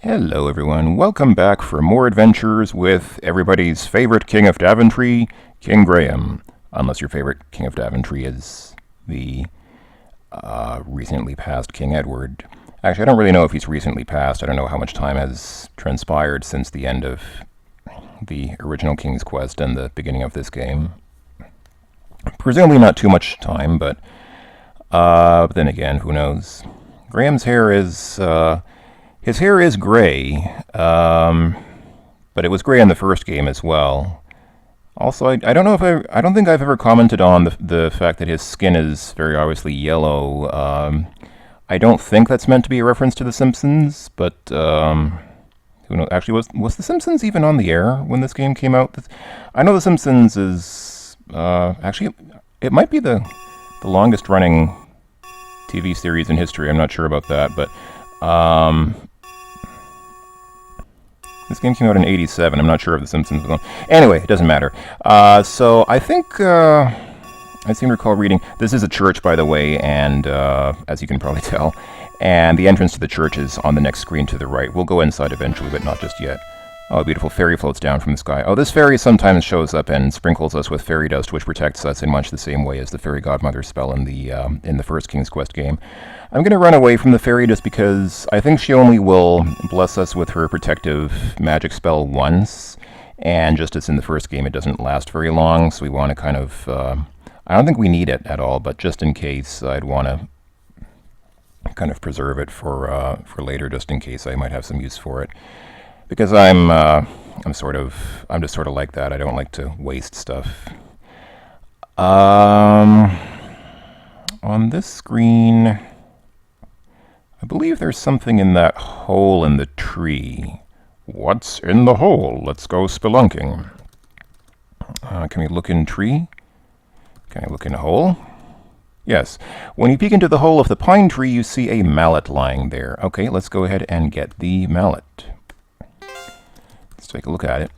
Hello everyone, welcome back for more adventures with everybody's favorite King of Daventry, King Graham. Unless your favorite King of Daventry is the recently passed King Edward. Actually, I don't really know if he's recently passed. I don't know how much time has transpired since the end of the original King's Quest and the beginning of this game. Presumably not too much time, but then again, who knows. Graham's hair is... his hair is gray, but it was gray in the first game as well. Also, I don't know if I don't think I've ever commented on the fact that his skin is very obviously yellow. I don't think that's meant to be a reference to The Simpsons, but who knows? Actually, was The Simpsons even on the air when this game came out? I know The Simpsons is actually it might be the longest running TV series in history. I'm not sure about that, but. This game came out in '87. I'm not sure if The Simpsons was on. Anyway, it doesn't matter. So I think I seem to recall reading. This is a church, by the way, and as you can probably tell, and the entrance to the church is on the next screen to the right. We'll go inside eventually, but not just yet. Oh, a beautiful fairy floats down from the sky. Oh, this fairy sometimes shows up and sprinkles us with fairy dust, which protects us in much the same way as the fairy godmother spell in the first King's Quest game. I'm going to run away from the fairy just because I think she only will bless us with her protective magic spell once, and just as in the first game, it doesn't last very long, so we want to kind of... I don't think we need it at all, but just in case, I'd want to kind of preserve it for later, just in case I might have some use for it. Because I'm just sort of like that. I don't like to waste stuff. On this screen, I believe there's something in that hole in the tree. What's in the hole? Let's go spelunking. Can we look in tree? Can I look in a hole? Yes. When you peek into the hole of the pine tree, you see a mallet lying there. Okay, let's go ahead and get the mallet. Let's take a look at it.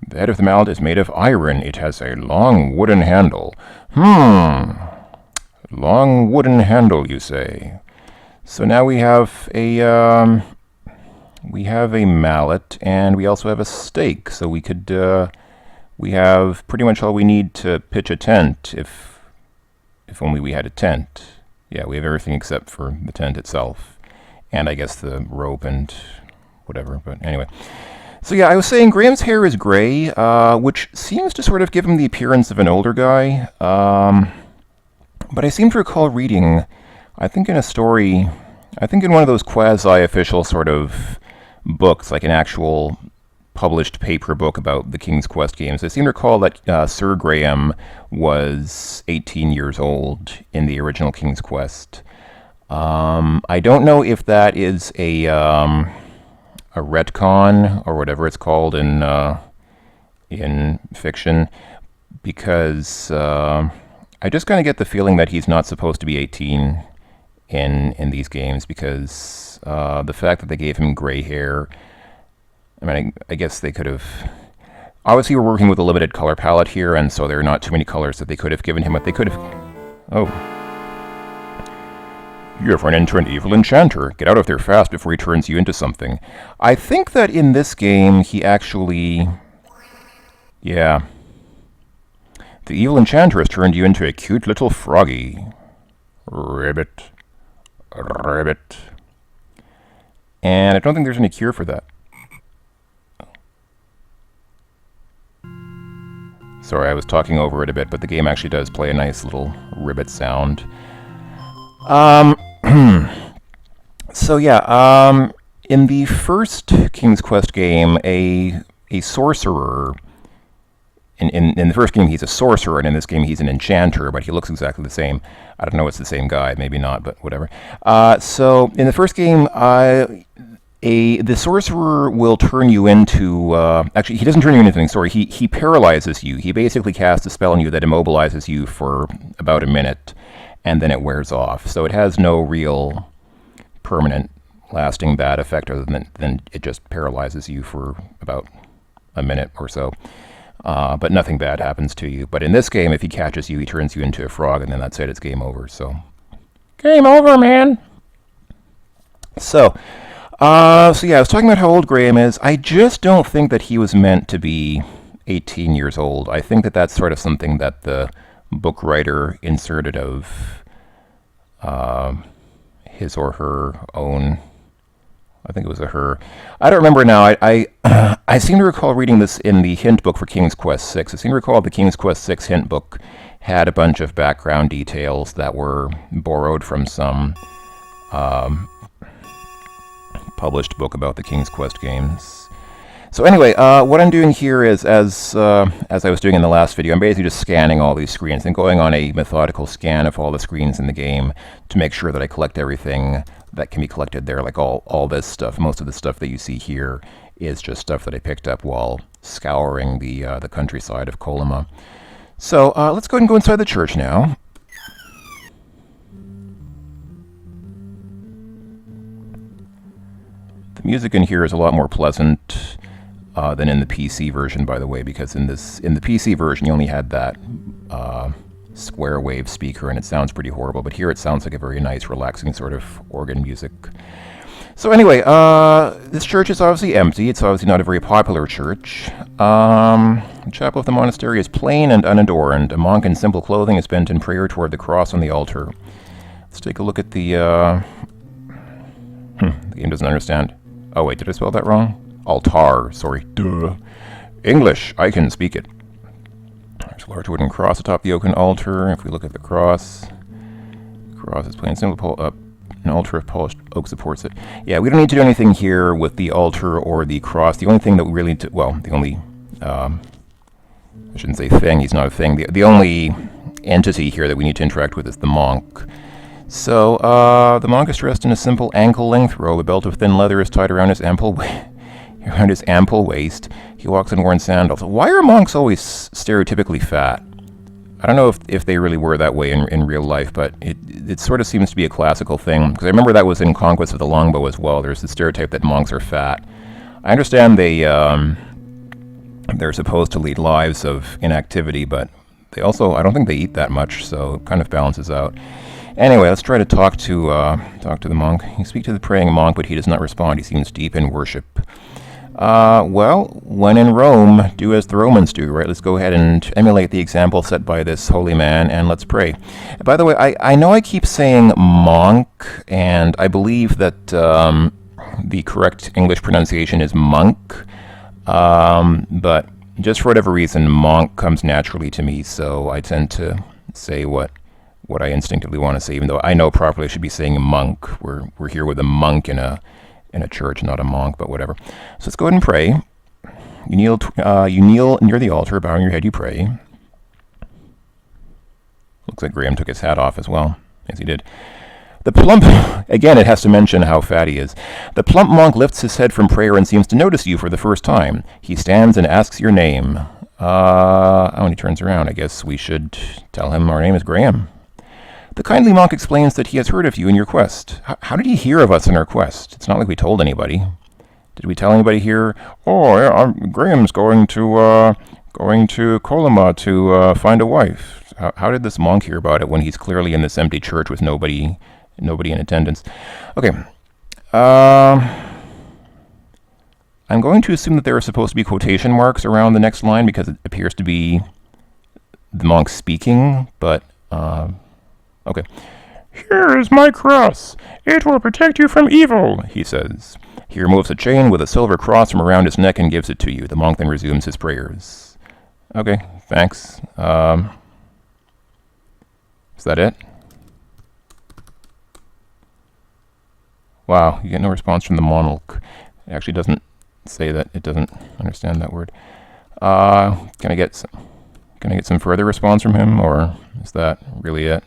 The head of the mallet is made of iron. It has a long wooden handle. Long wooden handle, you say. So now we have a mallet, and we also have a stake. So we could we have pretty much all we need to pitch a tent. If only we had a tent. Yeah, we have everything except for the tent itself, and I guess the rope and whatever. But anyway. So yeah, I was saying Graham's hair is gray, which seems to sort of give him the appearance of an older guy. But I seem to recall reading, I think in one of those quasi-official sort of books, like an actual published paper book about the King's Quest games, I seem to recall that Sir Graham was 18 years old in the original King's Quest. I don't know if that is a retcon or whatever it's called in fiction, because I just kind of get the feeling that he's not supposed to be 18 in these games, because the fact that they gave him gray hair, I mean, I guess they could have... Obviously, we're working with a limited color palette here, and so there are not too many colors that they could have given him, but they could have... Oh. You've run into an evil enchanter. Get out of there fast before he turns you into something. I think that in this game, he actually... Yeah. The evil enchanter has turned you into a cute little froggy. Ribbit. Ribbit. And I don't think there's any cure for that. Sorry, I was talking over it a bit, but the game actually does play a nice little ribbit sound. So yeah, in the first King's Quest game, a sorcerer, in the first game he's a sorcerer, and in this game he's an enchanter, but he looks exactly the same. I don't know, it's the same guy, maybe not, but whatever. So in the first game, the sorcerer will turn you into... actually, he doesn't turn you into anything, sorry. He paralyzes you. He basically casts a spell on you that immobilizes you for about a minute, and then it wears off. So it has no real permanent, lasting bad effect other than it just paralyzes you for about a minute or so. But nothing bad happens to you. But in this game, if he catches you, he turns you into a frog, and then that's it. It's game over. So, game over, man. So, So yeah, I was talking about how old Graham is. I just don't think that he was meant to be 18 years old. I think that that's sort of something that the book writer inserted of his or her own. I think it was a her. I don't remember now. I seem to recall reading this in the hint book for King's Quest VI. I seem to recall the King's Quest VI hint book had a bunch of background details that were borrowed from some published book about the King's Quest games. So anyway, what I'm doing here is, as I was doing in the last video, I'm basically just scanning all these screens and going on a methodical scan of all the screens in the game to make sure that I collect everything that can be collected there, like all this stuff. Most of the stuff that you see here is just stuff that I picked up while scouring the countryside of Colima. So let's go ahead and go inside the church now. The music in here is a lot more pleasant than in the PC version, by the way, because in the PC version you only had that square wave speaker and it sounds pretty horrible, but here it sounds like a very nice, relaxing sort of organ music. So anyway, this church is obviously empty. It's obviously not a very popular church. The chapel of the monastery is plain and unadorned. A monk in simple clothing is bent in prayer toward the cross on the altar. Let's take a look at the... the game doesn't understand. Oh wait, did I spell that wrong? Altar, sorry. Duh. English, I can speak it. There's a large wooden cross atop the oaken altar. If we look at the cross is plain simple. An altar of polished oak supports it. Yeah, we don't need to do anything here with the altar or the cross. The only thing that we really need to, well, the only, I shouldn't say thing, he's not a thing. The only entity here that we need to interact with is the monk. So, the monk is dressed in a simple ankle-length robe. A belt of thin leather is tied around his ample waist. He walks in worn sandals. Why are monks always stereotypically fat? I don't know if they really were that way in real life, but it sort of seems to be a classical thing. Because I remember that was in Conquest of the Longbow as well. There's the stereotype that monks are fat. I understand they're supposed to lead lives of inactivity, but they also, I don't think they eat that much, so it kind of balances out. Anyway, let's try to talk to the monk. You speak to the praying monk, but he does not respond. He seems deep in worship. Well, when in Rome, do as the Romans do, right? Let's go ahead and emulate the example set by this holy man, and let's pray. By the way, I know I keep saying monk, and I believe that the correct English pronunciation is monk, but just for whatever reason, monk comes naturally to me, so I tend to say what I instinctively want to say, even though I know properly I should be saying monk. We're here with a monk in a church, not a monk, but whatever. So let's go ahead and pray. You kneel near the altar, bowing your head, you pray. Looks like Graham took his hat off as well. Yes, he did. The plump, again, it has to mention how fat he is. The plump monk lifts his head from prayer and seems to notice you for the first time. He stands and asks your name. When he turns around, I guess we should tell him our name is Graham. The kindly monk explains that he has heard of you in your quest. How did he hear of us in our quest? It's not like we told anybody. Did we tell anybody here? Oh, yeah, Graham's going to Colima to find a wife. How did this monk hear about it when he's clearly in this empty church with nobody in attendance? Okay. I'm going to assume that there are supposed to be quotation marks around the next line because it appears to be the monk speaking, but okay. Here is my cross. It will protect you from evil, he says. He removes a chain with a silver cross from around his neck and gives it to you. The monk then resumes his prayers. Okay, thanks. Is that it? Wow, you get no response from the monk. It actually doesn't say that. It doesn't understand that word. Can I get some further response from him, or is that really it?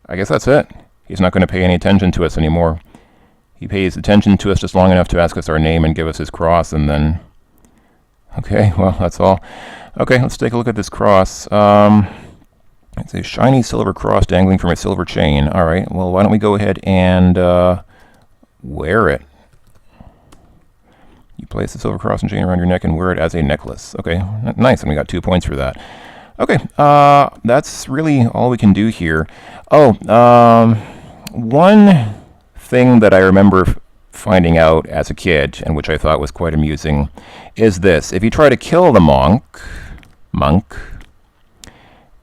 I guess that's it. He's not going to pay any attention to us anymore. He pays attention to us just long enough to ask us our name and give us his cross, and then... Okay, well, that's all. Okay, let's take a look at this cross. It's a shiny silver cross dangling from a silver chain. All right, well, why don't we go ahead and wear it. You place the silver cross and chain around your neck and wear it as a necklace. Okay, nice, and we got 2 points for that. Okay, that's really all we can do here. Oh, one thing that I remember finding out as a kid, and which I thought was quite amusing, is this. If you try to kill the monk,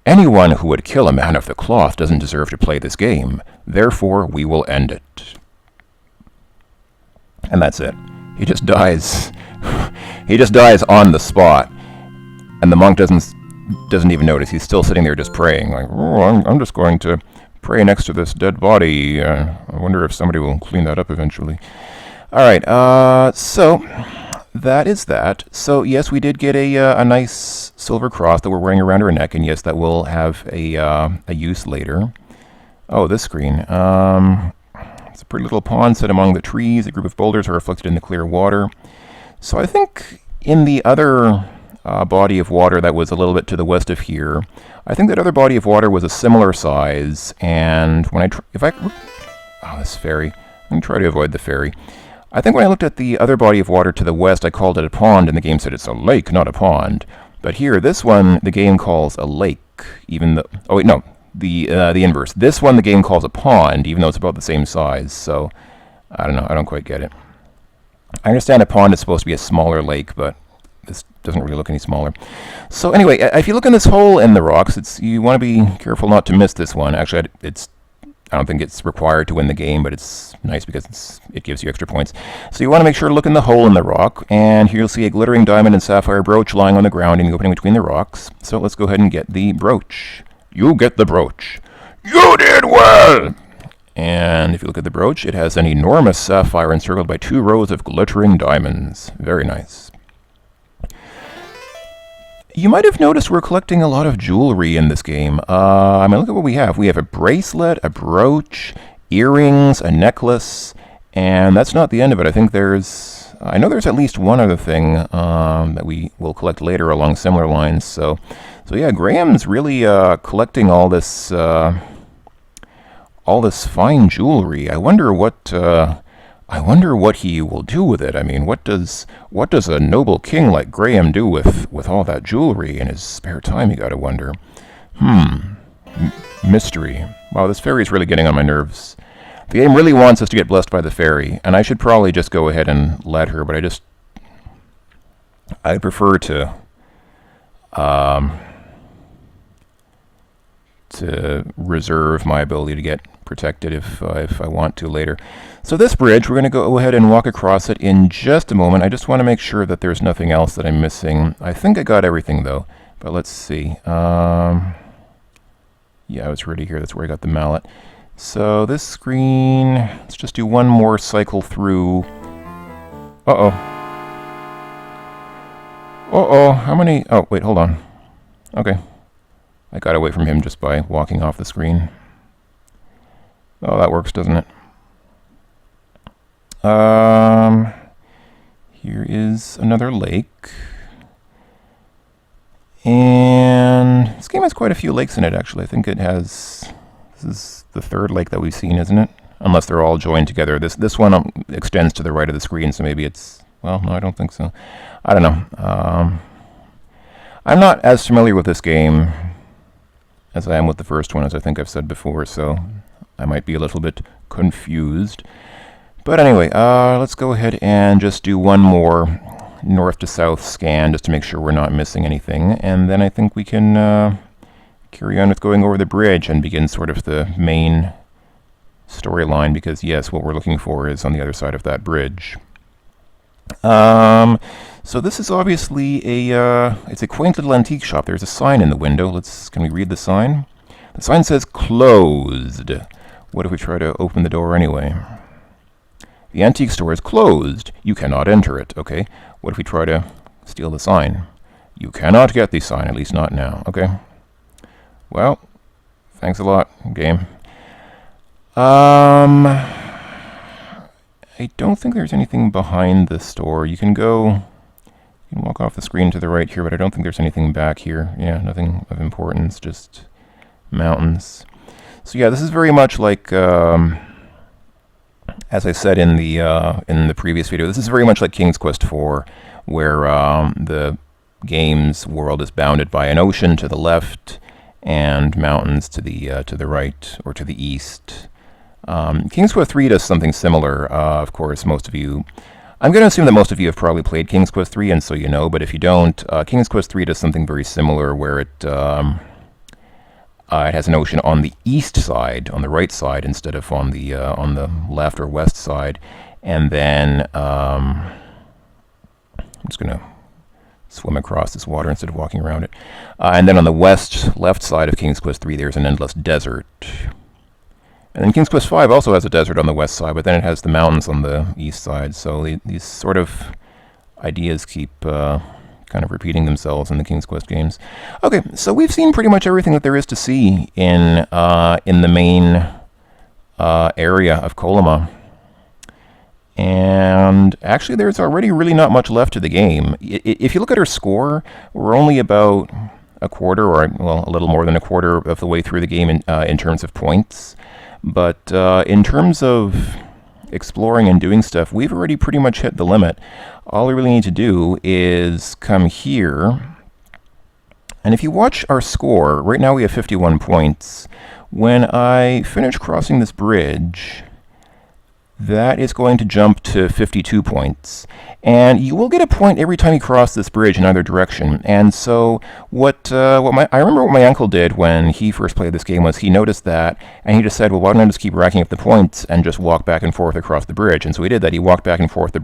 anyone who would kill a man of the cloth doesn't deserve to play this game. Therefore, we will end it. And that's it. He just dies. He just dies on the spot. And the monk doesn't even notice. He's still sitting there just praying. Like, oh, I'm just going to pray next to this dead body. I wonder if somebody will clean that up eventually. All right, so that is that. So yes, we did get a nice silver cross that we're wearing around our neck, and yes, that will have a use later. Oh, this screen. It's a pretty little pond set among the trees. A group of boulders are reflected in the clear water. So I think in the other body of water that was a little bit to the west of here, I think that other body of water was a similar size, and when this ferry, I'm going to try to avoid the ferry. I think when I looked at the other body of water to the west, I called it a pond, and the game said it's a lake, not a pond. But here, this one, the game calls a lake, even though, oh wait, no, the inverse. This one, the game calls a pond, even though it's about the same size, so I don't know, I don't quite get it. I understand a pond is supposed to be a smaller lake, but this doesn't really look any smaller. So anyway, if you look in this hole in the rocks, you want to be careful not to miss this one. Actually, I don't think it's required to win the game, but it's nice because it gives you extra points. So you want to make sure to look in the hole in the rock, and here you'll see a glittering diamond and sapphire brooch lying on the ground in the opening between the rocks. So let's go ahead and get the brooch. You get the brooch. You did well! And if you look at the brooch, it has an enormous sapphire encircled by 2 rows of glittering diamonds. Very nice. You might have noticed we're collecting a lot of jewelry in this game. I mean, look at what we have. We have a bracelet, a brooch, earrings, a necklace, and that's not the end of it. I know there's at least one other thing that we will collect later along similar lines. So yeah, Graham's really collecting all this fine jewelry. I wonder what he will do with it. I mean, what does a noble king like Graham do with all that jewelry in his spare time, you gotta wonder. Mystery. Wow, this fairy is really getting on my nerves. The game really wants us to get blessed by the fairy, and I should probably just go ahead and let her, but I'd prefer to reserve my ability to get protected if I want to later. So this bridge, we're going to go ahead and walk across it in just a moment. I just want to make sure that there's nothing else that I'm missing. I think I got everything though, but let's see. Yeah, I was ready here. That's where I got the mallet. So this screen, let's just do one more cycle through. Uh-oh. Uh-oh, how many? Oh, wait, hold on. Okay. I got away from him just by walking off the screen. Oh, that works, doesn't it? Here is another lake. And this game has quite a few lakes in it, actually. I think it has... This is the 3rd lake that we've seen, isn't it? Unless they're all joined together. This one extends to the right of the screen, so maybe it's... Well, no, I don't think so. I don't know. I'm not as familiar with this game as I am with the first one, as I think I've said before, so I might be a little bit confused. But anyway, let's go ahead and just do one more north to south scan just to make sure we're not missing anything, and then I think we can carry on with going over the bridge and begin sort of the main storyline, because yes, what we're looking for is on the other side of that bridge. So this is obviously it's a quaint little antique shop. There's a sign in the window. Can we read the sign? The sign says closed. What if we try to open the door anyway? The antique store is closed. You cannot enter it. Okay. What if we try to steal the sign? You cannot get the sign, at least not now. Okay. Well, thanks a lot, game. I don't think there's anything behind the store. You can walk off the screen to the right here, but I don't think there's anything back here. Yeah, nothing of importance, just mountains. So yeah, this is very much like, as I said in the previous video, this is very much like King's Quest IV, where the game's world is bounded by an ocean to the left and mountains to the right or to the east. King's Quest 3 does something similar. Of course, most of you... I'm going to assume that most of you have probably played King's Quest 3, and so you know, but if you don't, King's Quest 3 does something very similar where it has an ocean on the east side, on the right side, instead of on the left or west side. And then I'm just going to swim across this water instead of walking around it. And then on the left side of King's Quest 3, there's an endless desert. And then King's Quest 5 also has a desert on the west side, but then it has the mountains on the east side. So these sort of ideas keep kind of repeating themselves in the King's Quest games. Okay, so we've seen pretty much everything that there is to see in the main area of Coloma. And actually, there's already really not much left to the game. If you look at our score, we're only about a quarter, or well, a little more than a quarter of the way through the game in terms of points. But in terms of exploring and doing stuff, we've already pretty much hit the limit. All we really need to do is come here. And if you watch our score, right now we have 51 points. When I finish crossing this bridge, that is going to jump to 52 points. And you will get a point every time you cross this bridge in either direction. And so I remember what my uncle did when he first played this game was he noticed that, and he just said, well, why don't I just keep racking up the points and just walk back and forth across the bridge? And so he did that. He walked back and forth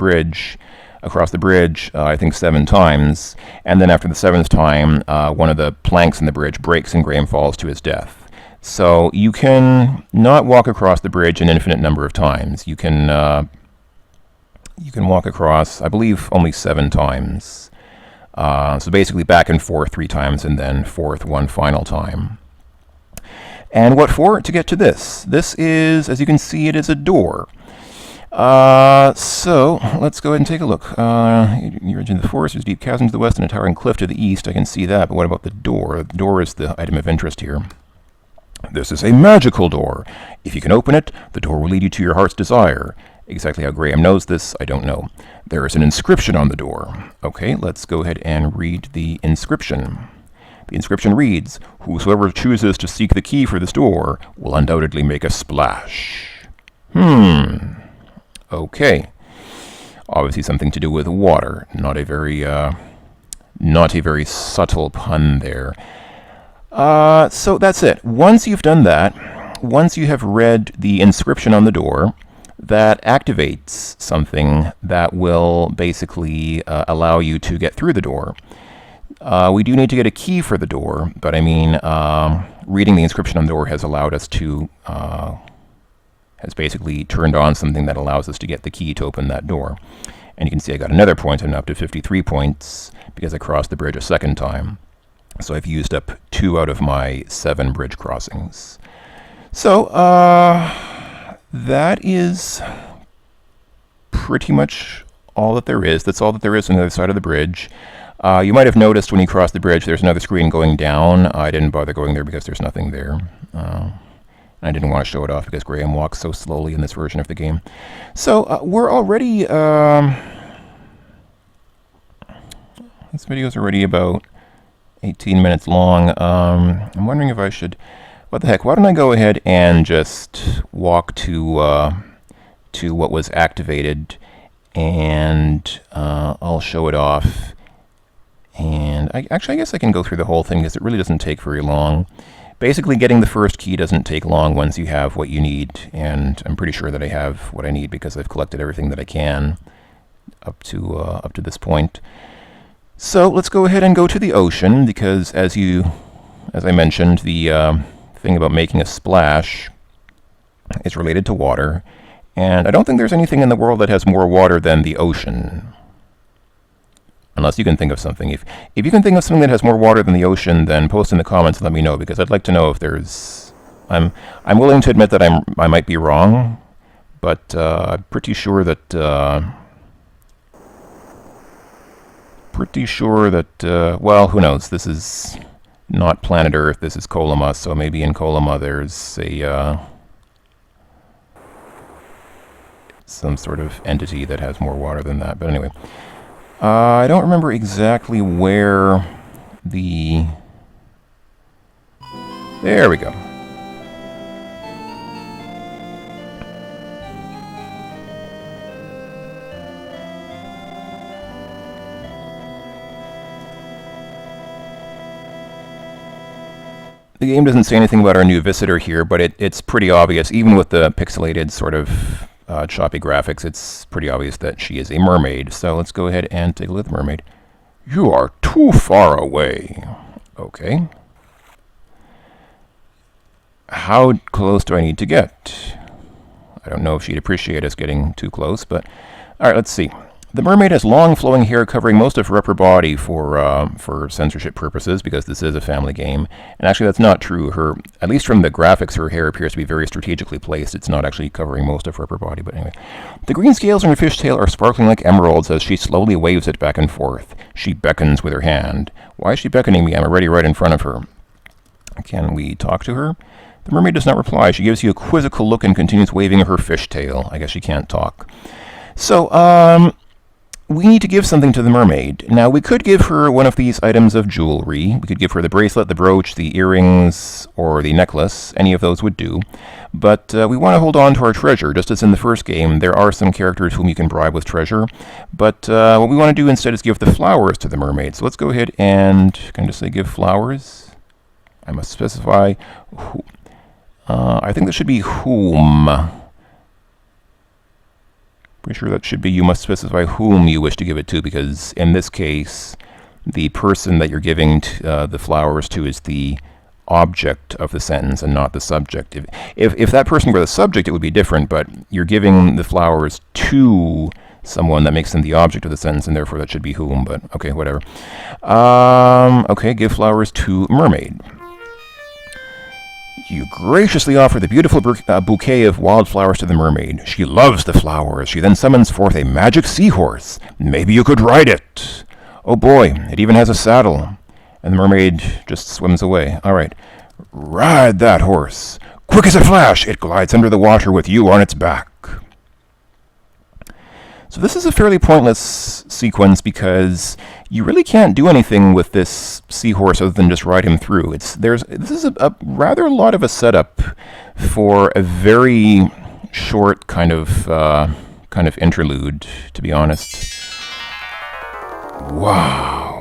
across the bridge, I think 7 times. And then after the 7th time, one of the planks in the bridge breaks and Graham falls to his death. So you can not walk across the bridge an infinite number of times. You can walk across, I believe, only 7 times. So basically back and forth 3 times and then forth 1 final time. And what for? To get to this. This is, as you can see, it is a door. So let's go ahead and take a look. You're in the forest, there's deep chasms to the west and a towering cliff to the east. I can see that, but what about the door? The door is the item of interest here. This is a magical door. If you can open it, the door will lead you to your heart's desire. Exactly how Graham knows this, I don't know. There is an inscription on the door. Okay, let's go ahead and read the inscription. The inscription reads, "Whosoever chooses to seek the key for this door will undoubtedly make a splash." Okay. Obviously something to do with water. Not a very subtle pun there. So that's it. Once you've done that, once you have read the inscription on the door, that activates something that will basically allow you to get through the door. We do need to get a key for the door, but I mean, reading the inscription on the door has allowed us to, has basically turned on something that allows us to get the key to open that door. And you can see I got another point, and up to 53 points because I crossed the bridge a 2nd time. So I've used up 2 out of my 7 bridge crossings. So that is pretty much all that there is. That's all that there is on the other side of the bridge. You might have noticed when you cross the bridge there's another screen going down. I didn't bother going there because there's nothing there. I didn't want to show it off because Graham walks so slowly in this version of the game. So we're already... this video's already about 18 minutes long. I'm wondering if I should... What the heck, why don't I go ahead and just walk to what was activated, and I'll show it off. And I guess I can go through the whole thing because it really doesn't take very long. Basically, getting the first key doesn't take long once you have what you need, and I'm pretty sure that I have what I need because I've collected everything that I can up to this point. So let's go ahead and go to the ocean because, as I mentioned, the thing about making a splash is related to water, and I don't think there's anything in the world that has more water than the ocean. Unless you can think of something. If you can think of something that has more water than the ocean, then post in the comments and let me know, because I'd like to know if there's... I'm willing to admit that I might be wrong, but I'm pretty sure that... well, who knows? This is not planet Earth, this is Coloma, so maybe in Coloma there's a... some sort of entity that has more water than that, but anyway. I don't remember exactly where the... There we go. the game doesn't say anything about our new visitor here, but it's pretty obvious, even with the pixelated sort of choppy graphics, it's pretty obvious that she is a mermaid. So let's go ahead and take a look at the mermaid. You are too far away. Okay. How close do I need to get? I don't know if she'd appreciate us getting too close, but all right, let's see. The mermaid has long flowing hair covering most of her upper body for censorship purposes, because this is a family game. And actually, that's not true. At least from the graphics, her hair appears to be very strategically placed. It's not actually covering most of her upper body, but anyway. The green scales on her fishtail are sparkling like emeralds as she slowly waves it back and forth. She beckons with her hand. Why is she beckoning me? I'm already right in front of her. Can we talk to her? The mermaid does not reply. She gives you a quizzical look and continues waving her fishtail. I guess she can't talk. So, we need to give something to the mermaid. Now, we could give her one of these items of jewelry. We could give her the bracelet, the brooch, the earrings, or the necklace. Any of those would do. But we want to hold on to our treasure. Just as in the first game, there are some characters whom you can bribe with treasure. But what we want to do instead is give the flowers to the mermaid. So let's go ahead and, can I just say give flowers? I must specify who. I think that should be whom. Pretty sure that should be you must specify whom you wish to give it to, because in this case, the person that you're giving the flowers to is the object of the sentence and not the subject. If that person were the subject, it would be different, but you're giving the flowers to someone that makes them the object of the sentence, and therefore that should be whom, but okay, whatever. Okay, give flowers to mermaid. You graciously offer the beautiful bouquet of wildflowers to the mermaid. She loves the flowers. She then summons forth a magic seahorse. Maybe you could ride it. Oh boy, it even has a saddle. And the mermaid just swims away. All right. Ride that horse. Quick as a flash, it glides under the water with you on its back. So this is a fairly pointless sequence because you really can't do anything with this seahorse other than just ride him through. This is a rather lot of a setup for a very short kind of interlude, to be honest. Wow.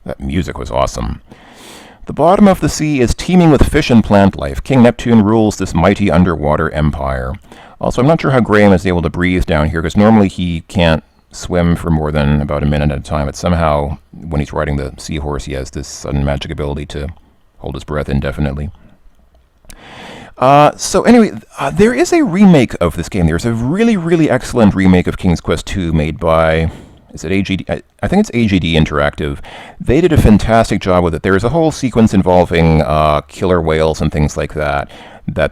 That music was awesome. The bottom of the sea is teeming with fish and plant life. King Neptune rules this mighty underwater empire. Also, I'm not sure how Graham is able to breathe down here, because normally he can't swim for more than about a minute at a time. But somehow, when he's riding the seahorse, he has this sudden magic ability to hold his breath indefinitely. So anyway, there is a remake of this game. There's a really, really excellent remake of King's Quest II made by... Is it AGD? I think it's AGD Interactive. They did a fantastic job with it. There is a whole sequence involving killer whales and things like that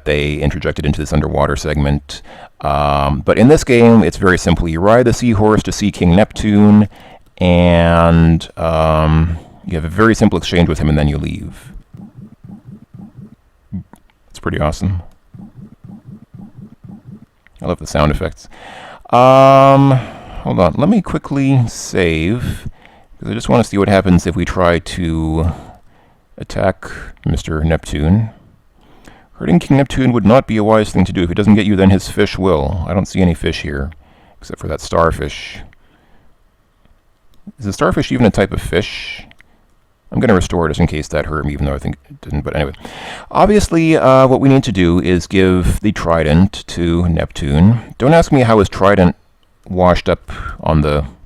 they interjected into this underwater segment. But in this game, it's very simple. You ride the seahorse to see King Neptune, and you have a very simple exchange with him, and then you leave. It's pretty awesome. I love the sound effects. Hold on, let me quickly save, because I just want to see what happens if we try to attack Mr. Neptune. Hurting King Neptune would not be a wise thing to do. If he doesn't get you, then his fish will. I don't see any fish here, except for that starfish. Is the starfish even a type of fish? I'm going to restore it just in case that hurt me, even though I think it didn't. But anyway, obviously what we need to do is give the trident to Neptune. Don't ask me how his trident washed up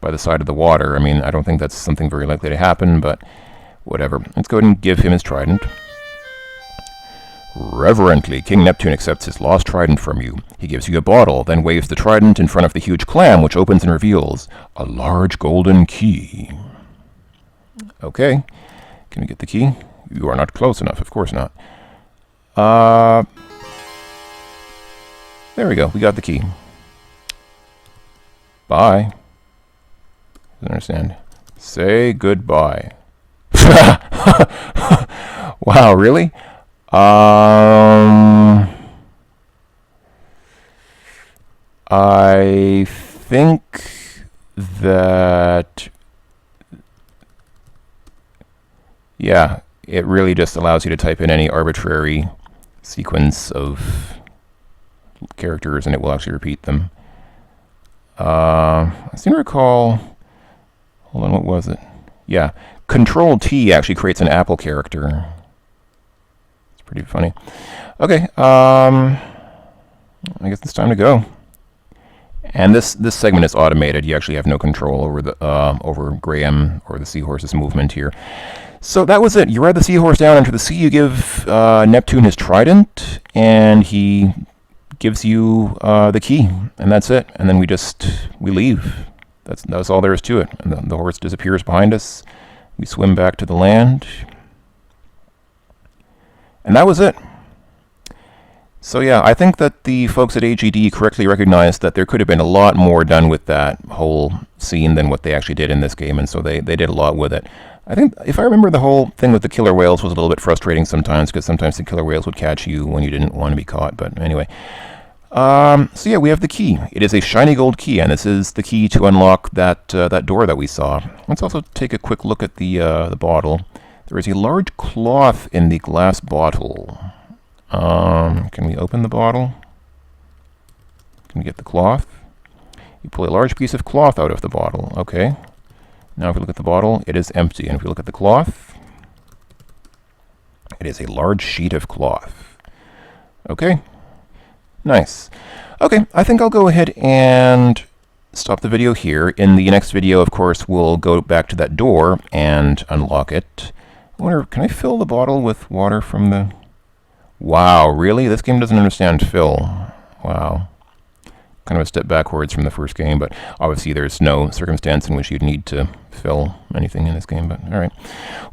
by the side of the water. I mean, I don't think that's something very likely to happen, but whatever. Let's go ahead and give him his trident. Reverently, King Neptune accepts his lost trident from you. He gives you a bottle, then waves the trident in front of the huge clam, which opens and reveals a large golden key. Okay. Can we get the key? You are not close enough. Of course not. There we go. We got the key. Bye. Doesn't understand. Say goodbye. Wow, really? I think that... Yeah, it really just allows you to type in any arbitrary sequence of characters, and it will actually repeat them. I seem to recall... Hold on, what was it? Yeah, Control-T actually creates an Apple character. It's pretty funny. Okay, I guess it's time to go. And this segment is automated. You actually have no control over the over Graham or the seahorse's movement here. So that was it. You ride the seahorse down into the sea. You give Neptune his trident, and he gives you the key, and that's it. And then we leave. That's all there is to it. And the horse disappears behind us. We swim back to the land, and that was it. So yeah, I think that the folks at AGD correctly recognized that there could have been a lot more done with that whole scene than what they actually did in this game, and so they did a lot with it. I think, if I remember, the whole thing with the killer whales was a little bit frustrating sometimes, because sometimes the killer whales would catch you when you didn't want to be caught, but anyway. So yeah, we have the key. It is a shiny gold key, and this is the key to unlock that door that we saw. Let's also take a quick look at the bottle. There is a large cloth in the glass bottle. Can we open the bottle? Can we get the cloth? You pull a large piece of cloth out of the bottle. Okay. Now if we look at the bottle, it is empty. And if we look at the cloth, it is a large sheet of cloth. Okay. Nice. Okay, I think I'll go ahead and stop the video here. In the next video, of course, we'll go back to that door and unlock it. I wonder, can I fill the bottle with water from the... Wow, really? This game doesn't understand fill. Wow. Kind of a step backwards from the first game, but obviously there's no circumstance in which you'd need to fill anything in this game, but alright.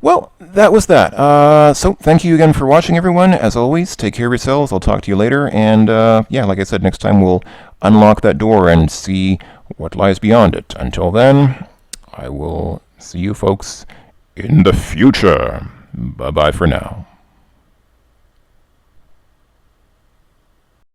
Well, that was that. So, thank you again for watching, everyone. As always, take care of yourselves. I'll talk to you later, and yeah, like I said, next time we'll unlock that door and see what lies beyond it. Until then, I will see you folks in the future. Bye-bye for now.